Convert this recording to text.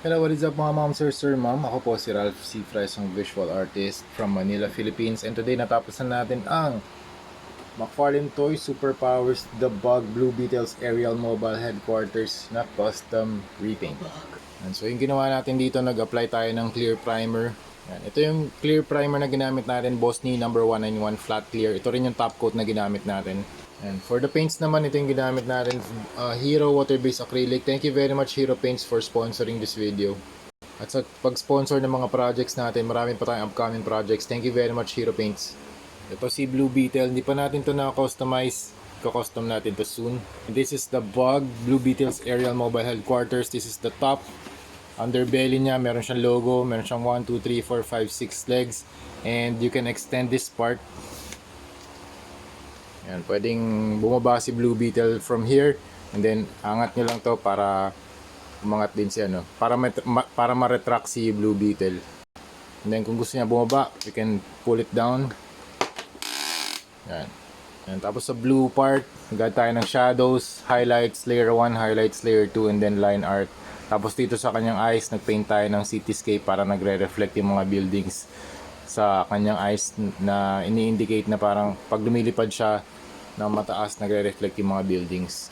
Hello, what is up mga ma'am, sir, ma'am? Ako po si Ralph C. Fresong visual artist from Manila, Philippines. And today natapos na natin ang McFarlane Toys Superpowers The Bug Blue Beetles Aerial Mobile Headquarters na custom repaint. And so yung ginawa natin dito, nag-apply tayo ng clear primer. Yan. Ito yung clear primer na ginamit natin, Bosni No. 191 Flat Clear. Ito rin yung top coat na ginamit natin. And for the paints naman, ito yung ginamit natin, Hero Water-Based Acrylic. Thank you very much Hero Paints for sponsoring this video. At sa pag-sponsor ng mga projects natin, marami pa tayong upcoming projects. Thank you very much Hero Paints. Ito si Blue Beetle, hindi pa natin to na-customize. Ko-custom natin to soon. And this is the Bug Blue Beetles Aerial Mobile Headquarters. This is the top. Underbelly niya, meron siyang logo, meron siyang 1, 2, 3, 4, 5, 6 legs. And you can extend this part. Yan, pwedeng bumaba si Blue Beetle from here and then angat nyo lang to para umangat din siya, no? Para ma-retract si Blue Beetle. And then kung gusto niya bumaba, you can pull it down. Yan. And tapos sa blue part, nagad tayo ng shadows, highlights layer 1, highlights layer 2, and then line art. Tapos dito sa kanyang eyes, nagpaint tayo ng cityscape para nagre-reflect yung mga buildings sa kanyang eyes na ini-indicate na parang pag lumilipad siya ng mataas, nagre-reflect yung mga buildings.